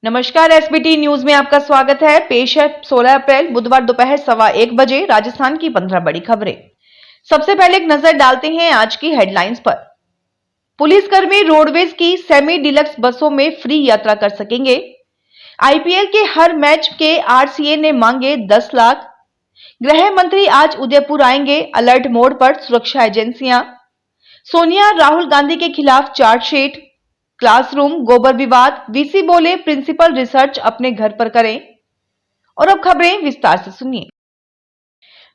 नमस्कार, SBT news में आपका स्वागत है। पेश है 16 अप्रैल बुधवार दोपहर 1:15 बजे राजस्थान की 15 बड़ी खबरें। सबसे पहले एक नजर डालते हैं आज की हेडलाइंस पर। पुलिसकर्मी रोडवेज की सेमी डिलक्स बसों में फ्री यात्रा कर सकेंगे। आईपीएल के हर मैच के आरसीए ने मांगे 10 लाख। गृह मंत्री आज उदयपुर आएंगे, अलर्ट मोड पर सुरक्षा एजेंसियां। सोनिया राहुल गांधी के खिलाफ चार्जशीट। क्लासरूम गोबर विवाद, वीसी बोले प्रिंसिपल रिसर्च अपने घर पर करें। और अब खबरें विस्तार से सुनिए।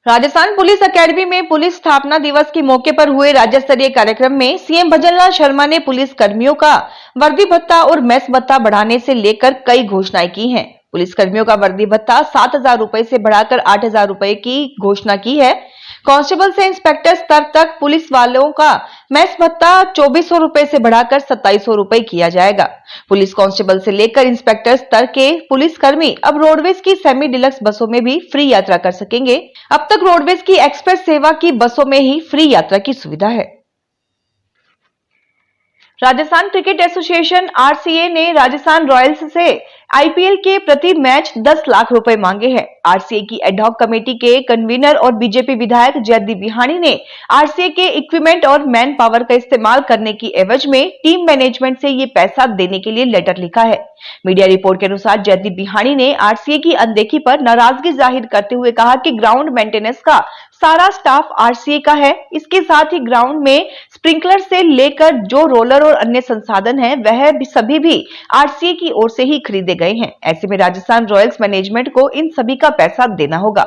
राजस्थान पुलिस एकेडमी में पुलिस स्थापना दिवस के मौके पर हुए राज्य स्तरीय कार्यक्रम में सीएम भजनलाल शर्मा ने पुलिस कर्मियों का वर्दी भत्ता और मेस भत्ता बढ़ाने से लेकर कई घोषणाएं की हैं। पुलिस कर्मियों का वर्दी भत्ता 7,000 रुपए से बढ़ाकर 8,000 रुपए की घोषणा की है। कांस्टेबल से इंस्पेक्टर स्तर तक पुलिस वालों का मेस भत्ता 2,400 रुपए से बढ़ाकर 2,700 रुपए किया जाएगा। पुलिस कांस्टेबल से लेकर इंस्पेक्टर स्तर के पुलिसकर्मी अब रोडवेज की सेमी डिलक्स बसों में भी फ्री यात्रा कर सकेंगे। अब तक रोडवेज की एक्सप्रेस सेवा की बसों में ही फ्री यात्रा की सुविधा है। राजस्थान क्रिकेट एसोसिएशन आरसीए ने राजस्थान रॉयल्स से आईपीएल के प्रति मैच 10 लाख रुपए मांगे हैं। आरसीए की एडहॉक कमेटी के कन्वीनर और बीजेपी विधायक जयदीप बिहानी ने आरसीए के इक्विपमेंट और मैन पावर का इस्तेमाल करने की एवज में टीम मैनेजमेंट से ये पैसा देने के लिए लेटर लिखा है। मीडिया रिपोर्ट के अनुसार जयदीप बिहानी ने आरसीए की अनदेखी पर नाराजगी जाहिर करते हुए कहा कि ग्राउंड मेंटेनेंस का सारा स्टाफ आरसीए का है। इसके साथ ही ग्राउंड में स्प्रिंकलर से लेकर जो रोलर और अन्य संसाधन हैं, वह सभी भी आरसीए की ओर से ही खरीदे गए हैं। ऐसे में राजस्थान रॉयल्स मैनेजमेंट को इन सभी का पैसा देना होगा।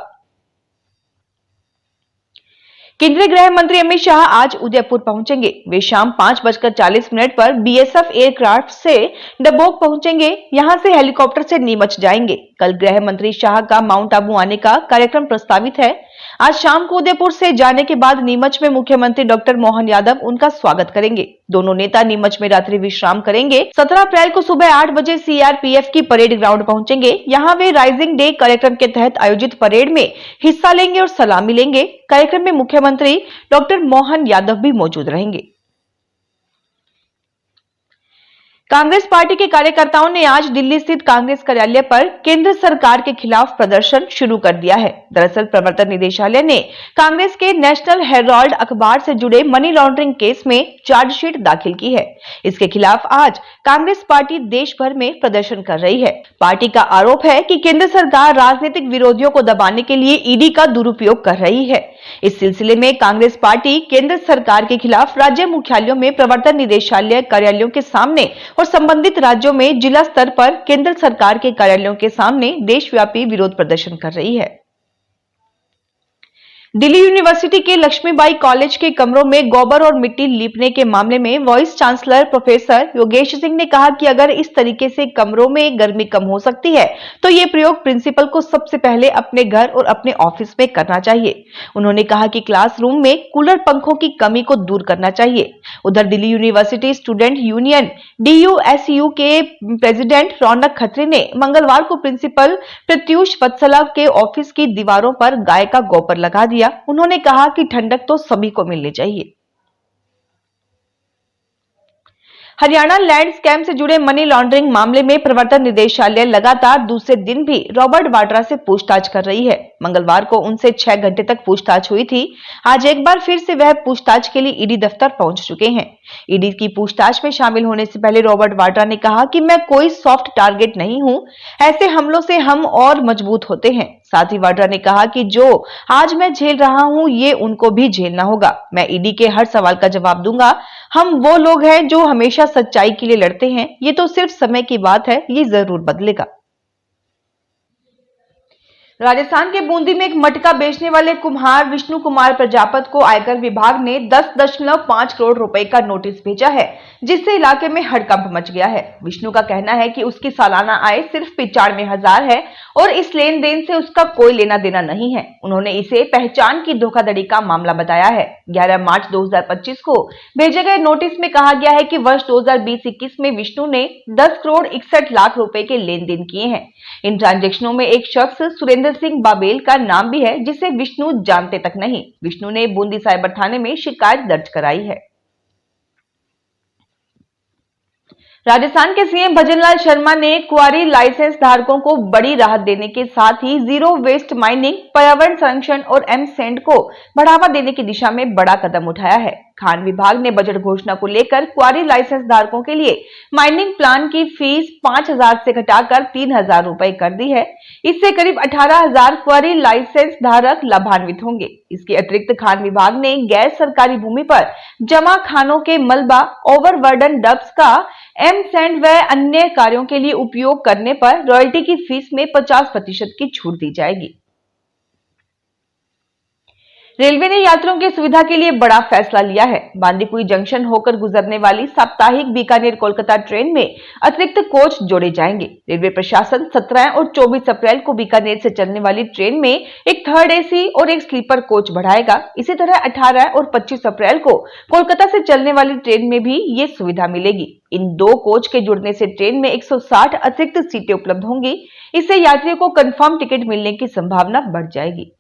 केंद्रीय गृह मंत्री अमित शाह आज उदयपुर पहुंचेंगे। वे शाम 5:40 पर बीएसएफ एयरक्राफ्ट से डबोक पहुंचेंगे। यहां से हेलीकॉप्टर से नीमच जाएंगे। कल गृह मंत्री शाह का माउंट आबू आने का कार्यक्रम प्रस्तावित है। आज शाम को उदयपुर से जाने के बाद नीमच में मुख्यमंत्री डॉक्टर मोहन यादव उनका स्वागत करेंगे। दोनों नेता नीमच में रात्रि विश्राम करेंगे। 17 अप्रैल को सुबह 8 बजे सीआरपीएफ की परेड ग्राउंड पहुंचेंगे। यहां वे राइजिंग डे कार्यक्रम के तहत आयोजित परेड में हिस्सा लेंगे और सलामी लेंगे। कार्यक्रम में मुख्यमंत्री डॉक्टर मोहन यादव भी मौजूद रहेंगे। कांग्रेस पार्टी के कार्यकर्ताओं ने आज दिल्ली स्थित कांग्रेस कार्यालय पर केंद्र सरकार के खिलाफ प्रदर्शन शुरू कर दिया है। दरअसल प्रवर्तन निदेशालय ने कांग्रेस के नेशनल हेराल्ड अखबार से जुड़े मनी लॉन्ड्रिंग केस में चार्जशीट दाखिल की है। इसके खिलाफ आज कांग्रेस पार्टी देश भर में प्रदर्शन कर रही है। पार्टी का आरोप है कि केंद्र सरकार राजनीतिक विरोधियों को दबाने के लिए ईडी का दुरुपयोग कर रही है। इस सिलसिले में कांग्रेस पार्टी केंद्र सरकार के खिलाफ राज्य मुख्यालयों में प्रवर्तन निदेशालय कार्यालयों के सामने और संबंधित राज्यों में जिला स्तर पर केंद्र सरकार के कार्यालयों के सामने देशव्यापी विरोध प्रदर्शन कर रही है। दिल्ली यूनिवर्सिटी के लक्ष्मीबाई कॉलेज के कमरों में गोबर और मिट्टी लीपने के मामले में vice chancellor professor Yogesh Singh ने कहा कि अगर इस तरीके से कमरों में गर्मी कम हो सकती है तो ये प्रयोग प्रिंसिपल को सबसे पहले अपने घर और अपने ऑफिस में करना चाहिए। उन्होंने कहा कि क्लासरूम में कूलर पंखों की कमी को दूर करना चाहिए। उधर Delhi university student union DUSU के प्रेसिडेंट रौनक खत्री ने मंगलवार को प्रिंसिपल प्रत्युष वत्सला के ऑफिस की दीवारों पर गाय का गोबर लगा दिया। उन्होंने कहा कि ठंडक तो सभी को मिलनी चाहिए। हरियाणा लैंड स्कैम से जुड़े मनी लॉन्ड्रिंग मामले में प्रवर्तन निदेशालय लगातार दूसरे दिन भी रॉबर्ट वाड्रा से पूछताछ कर रही है। मंगलवार को उनसे 6 घंटे तक पूछताछ हुई थी। आज एक बार फिर से वह पूछताछ के लिए ईडी दफ्तर पहुंच चुके हैं। ईडी की पूछताछ में शामिल होने से पहले रॉबर्ट वाड्रा ने कहा कि मैं कोई सॉफ्ट टारगेट नहीं हूं, ऐसे हमलों से हम और मजबूत होते हैं। साथ ही वाड्रा ने कहा कि जो आज मैं झेल रहा हूं, ये उनको भी झेलना होगा। मैं ईडी के हर सवाल का जवाब दूंगा। हम वो लोग हैं जो हमेशा सच्चाई के लिए लड़ते हैं। ये तो सिर्फ समय की बात है, ये जरूर बदलेगा। राजस्थान के बूंदी में एक मटका बेचने वाले कुम्हार विष्णु कुमार प्रजापत को आयकर विभाग ने 10.5 करोड़ रुपए का नोटिस भेजा है, जिससे इलाके में हड़कंप मच गया है। विष्णु का कहना है कि उसकी सालाना आय सिर्फ 95,000 है और इस लेन देन से उसका कोई लेना देना नहीं है। उन्होंने इसे पहचान की धोखाधड़ी का मामला बताया है। 11 मार्च 2025 को भेजे गए नोटिस में कहा गया है कि वर्ष 2020-21 में विष्णु ने 10 करोड़ 61 लाख रुपए के लेन देन किए हैं। इन ट्रांजैक्शनों में एक शख्स सुरेंद्र सिंह बाबेल का नाम भी है, जिसे विष्णु जानते तक नहीं। विष्णु ने बूंदी साइबर थाने में शिकायत दर्ज कराई है। राजस्थान के सीएम भजनलाल शर्मा ने क्वारी लाइसेंस धारकों को बड़ी राहत देने के साथ ही जीरो वेस्ट माइनिंग, पर्यावरण संरक्षण और एमसेंड को बढ़ावा देने की दिशा में बड़ा कदम उठाया है। खान विभाग ने बजट घोषणा को लेकर क्वारी लाइसेंस धारकों के लिए माइनिंग प्लान की फीस 5,000 से घटाकर 3,000 रुपए कर दी है। इससे करीब 18,000 क्वारी लाइसेंस धारक लाभान्वित होंगे। इसके अतिरिक्त खान विभाग ने गैर सरकारी भूमि पर जमा खानों के मलबा, ओवरबर्डन डब्स का एमसेंड व अन्य कार्यों के लिए उपयोग करने पर रॉयल्टी की फीस में 50% की छूट दी जाएगी। रेलवे ने यात्रियों की सुविधा के लिए बड़ा फैसला लिया है। बांदीकुई जंक्शन होकर गुजरने वाली साप्ताहिक बीकानेर कोलकाता ट्रेन में अतिरिक्त कोच जोड़े जाएंगे। रेलवे प्रशासन 17 और 24 अप्रैल को बीकानेर से चलने वाली ट्रेन में एक थर्ड एसी और एक स्लीपर कोच बढ़ाएगा। इसी तरह 18 और 25 अप्रैल को कोलकाता से चलने वाली ट्रेन में भी ये सुविधा मिलेगी। इन दो कोच के जुड़ने से ट्रेन में 160 अतिरिक्त सीटें उपलब्ध होंगी। इससे यात्रियों को कंफर्म टिकट मिलने की संभावना बढ़ जाएगी।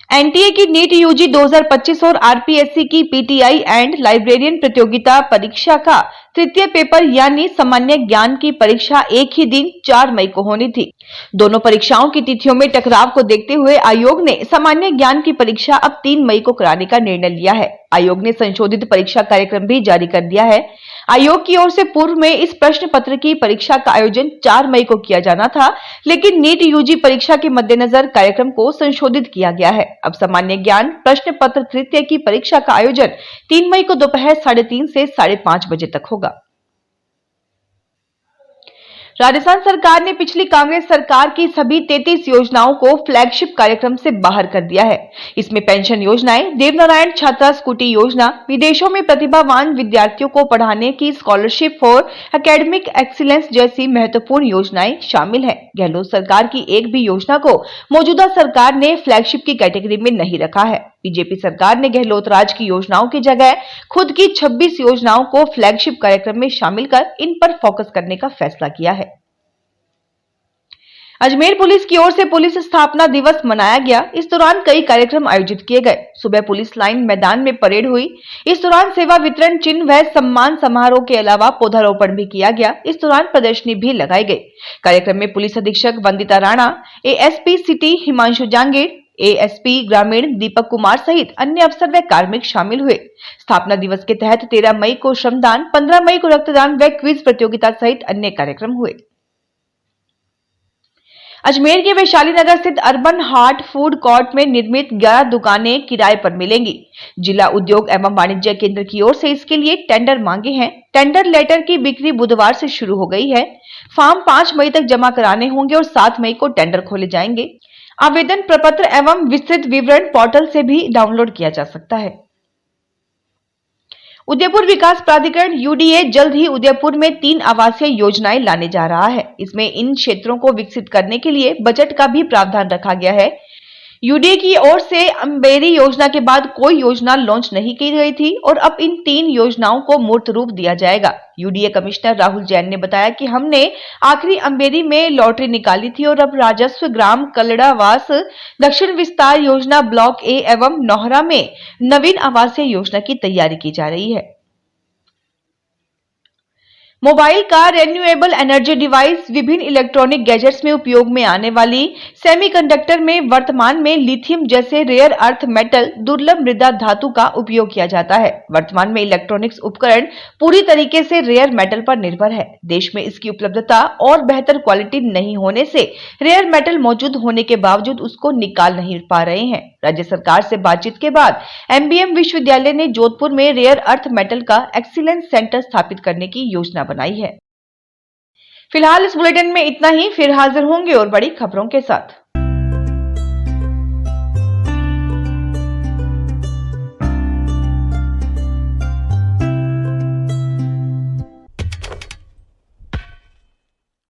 एनटीए की नीट यूजी 2025 और आरपीएससी की पीटीआई एंड लाइब्रेरियन प्रतियोगिता परीक्षा का तृतीय पेपर यानी सामान्य ज्ञान की परीक्षा एक ही दिन 4 मई को होनी थी। दोनों परीक्षाओं की तिथियों में टकराव को देखते हुए आयोग ने सामान्य ज्ञान की परीक्षा अब 3 मई को कराने का निर्णय लिया है। आयोग ने संशोधित परीक्षा कार्यक्रम भी जारी कर दिया है। आयोग की ओर से पूर्व में इस प्रश्न पत्र की परीक्षा का आयोजन 4 मई को किया जाना था, लेकिन नीट यूजी परीक्षा के मद्देनजर कार्यक्रम को संशोधित किया गया है। अब सामान्य ज्ञान प्रश्न पत्र तृतीय की परीक्षा का आयोजन 3 मई को दोपहर 3:30 से 5:30 बजे तक होगा। राजस्थान सरकार ने पिछली कांग्रेस सरकार की सभी 33 योजनाओं को फ्लैगशिप कार्यक्रम से बाहर कर दिया है। इसमें पेंशन योजनाएं, देवनारायण छात्रा स्कूटी योजना, विदेशों में प्रतिभावान विद्यार्थियों को पढ़ाने की स्कॉलरशिप फॉर एकेडमिक एक्सीलेंस जैसी महत्वपूर्ण योजनाएं शामिल हैं। गहलोत सरकार की एक भी योजना को मौजूदा सरकार ने फ्लैगशिप की कैटेगरी में नहीं रखा है। बीजेपी सरकार ने गहलोत राज की योजनाओं की जगह खुद की 26 योजनाओं को फ्लैगशिप कार्यक्रम में शामिल कर इन पर फोकस करने का फैसला किया है। अजमेर पुलिस की ओर से पुलिस स्थापना दिवस मनाया गया। इस दौरान कई कार्यक्रम आयोजित किए गए। सुबह पुलिस लाइन मैदान में परेड हुई। इस दौरान सेवा वितरण चिन्ह व सम्मान समारोह के अलावा पौधारोपण भी किया गया। इस दौरान प्रदर्शनी भी लगाई गई। कार्यक्रम में पुलिस अधीक्षक Vandita Rana, ASP city Himanshu Jangir, ASP ग्रामीण दीपक कुमार सहित अन्य अफसर व कार्मिक शामिल हुए। स्थापना दिवस के तहत 13 मई को श्रमदान, 15 मई को रक्तदान व क्विज प्रतियोगिता सहित अन्य कार्यक्रम हुए। अजमेर के वैशाली नगर स्थित अर्बन हाट फूड कोर्ट में निर्मित 11 दुकानें किराए पर मिलेंगी। जिला उद्योग एवं वाणिज्य केंद्र की ओर से इसके लिए टेंडर मांगे हैं। टेंडर लेटर की बिक्री बुधवार से शुरू हो गई है। फॉर्म 5 मई तक जमा कराने होंगे और 7 मई को टेंडर खोले जाएंगे। आवेदन प्रपत्र एवं विस्तृत विवरण पोर्टल से भी डाउनलोड किया जा सकता है। उदयपुर विकास प्राधिकरण यूडीए जल्द ही उदयपुर में 3 आवासीय योजनाएं लाने जा रहा है। इसमें इन क्षेत्रों को विकसित करने के लिए बजट का भी प्रावधान रखा गया है। यूडीए की ओर से अंबेरी योजना के बाद कोई योजना लॉन्च नहीं की गई थी और अब इन 3 योजनाओं को मूर्त रूप दिया जाएगा। यूडीए कमिश्नर राहुल जैन ने बताया कि हमने आखिरी अंबेरी में लॉटरी निकाली थी और अब राजस्व ग्राम कलड़ावास दक्षिण विस्तार योजना ब्लॉक ए एवं नौहरा में नवीन आवासीय योजना की तैयारी की जा रही है। मोबाइल का रिन्यूएबल एनर्जी डिवाइस विभिन्न इलेक्ट्रॉनिक गैजेट्स में उपयोग में आने वाली सेमीकंडक्टर में वर्तमान में लिथियम जैसे रेयर अर्थ मेटल दुर्लभ मृदा धातु का उपयोग किया जाता है। वर्तमान में इलेक्ट्रॉनिक्स उपकरण पूरी तरीके से रेयर मेटल पर निर्भर है। देश में इसकी उपलब्धता और बेहतर क्वालिटी नहीं होने से रेयर मेटल मौजूद होने के बावजूद उसको निकाल नहीं पा रहे हैं। राज्य सरकार से बातचीत के बाद एमबीएम विश्वविद्यालय ने जोधपुर में रेयर अर्थ मेटल का एक्सीलेंस सेंटर स्थापित करने की योजना बनाई है। फिलहाल इस बुलेटिन में इतना ही। फिर हाजिर होंगे और बड़ी खबरों के साथ।